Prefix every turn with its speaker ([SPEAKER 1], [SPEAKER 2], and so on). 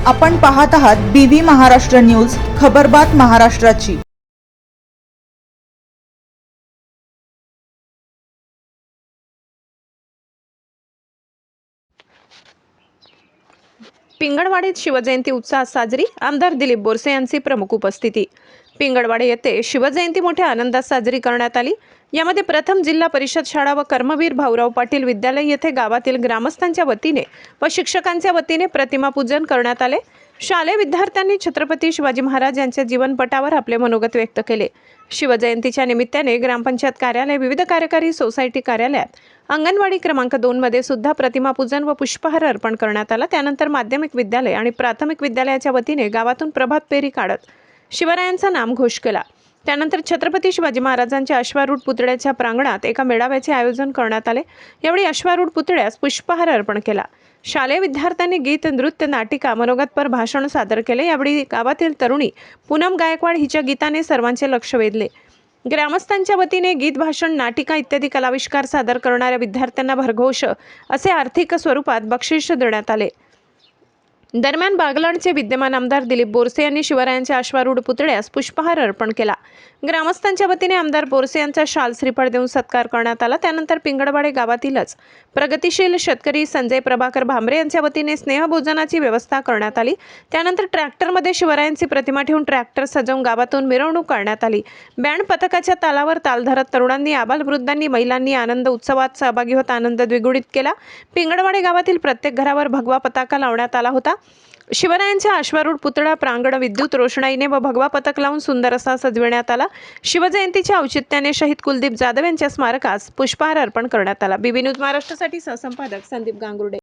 [SPEAKER 1] आपण पाहत आहात BV महाराष्ट्र न्यूज, खबरबात महाराष्ट्राची।
[SPEAKER 2] पिंगळवाडीत शिवजयंती उत्साहात साजरी, आमदार दिलीप बोरसे यांची प्रमुख उपस्थिती। पिंगळवाडी येथे शिवजयंती मोठ्या आनंदात साजरी करण्यात आली। यामध्ये प्रथम जिल्हा परिषद शाळा व कर्मवीर भाऊराव पाटील विद्यालय येथे गावातील ग्रामस्थांच्या वतीने व शिक्षकांच्या वतीने प्रतिमा पूजन करण्यात आले। शालेय विद्यार्थ्यांनी छत्रपती शिवाजी महाराज यांच्या जीवनपटावर आपले मनोगत व्यक्त केले। शिवजयंतीच्या निमित्ताने ग्रामपंचायत कार्यालय, विविध कार्यकारी सोसायटी कार्यालयात, अंगणवाडी क्रमांक 2 मध्ये सुद्धा प्रतिमा पूजन व पुष्पहार अर्पण करण्यात आला। त्यानंतर माध्यमिक विद्यालय आणि प्राथमिक विद्यालयाच्या वतीने गावातून प्रभात फेरी काढत शिवरायांचा नामघोष केला। त्यानंतर छत्रपती शिवाजी महाराजांच्या अश्वारूढ पुतळ्याच्या प्रांगणात एका मेळाव्याचे आयोजन करण्यात आले। यावेळी अश्वारूढ पुतळ्यास पुष्पहार अर्पण केला। शालेय विद्यार्थ्यांनी गीत, नृत्य, नाटिका, मनोगतपर भाषण सादर केले। यावेळी गावातील तरुणी पूनम गायकवाड हिच्या गीताने सर्वांचे लक्ष वेधले। ग्रामस्थांच्या वतीने गीत, भाषण, नाटिका इत्यादी कलाविष्कार सादर करणाऱ्या विद्यार्थ्यांना भरघोष असे आर्थिक स्वरूपात बक्षीस देण्यात आले। दरम्यान बागलाणचे विद्यमान आमदार दिलीप बोरसे यांनी शिवरायांच्या अश्वारूढ पुतळ्यास पुष्पहार अर्पण केला। ग्रामस्थांच्या वतीने आमदार बोरसे यांचा शाल श्रीफळ देऊन सत्कार करण्यात आला। त्यानंतर पिंगळवाडे गावातीलच प्रगतिशील शेतकरी संजय प्रभाकर भांबरे यांच्या वतीने स्नेहभोजनाची व्यवस्था करण्यात आली। त्यानंतर ट्रॅक्टरमध्ये शिवरायांची प्रतिमा ठेवून ट्रॅक्टर सजवून गावातून मिरवणूक काढण्यात आली। बँड पथकाच्या तालावर ताल धरत तरुणांनी, आबालवृद्धांनी, महिलांनी आनंद उत्सवात सहभागी होत आनंद द्विगुणित केला। पिंगळवाडे गावातील प्रत्येक घरावर भगवा पताका लावण्यात आला होता। शिवरायांच्या अश्वारूढ पुतळा प्रांगण विद्युत रोषणाईने व भगवा पथक लावून सुंदर असा सजविण्यात आला। शिवजयंतीच्या औचित्याने शहीद कुलदीप जाधव यांच्या स्मारकास पुष्पहार अर्पण करण्यात आला। BV न्यूज महाराष्ट्रासाठी सहसंपादक संदीप गांगुर्डे।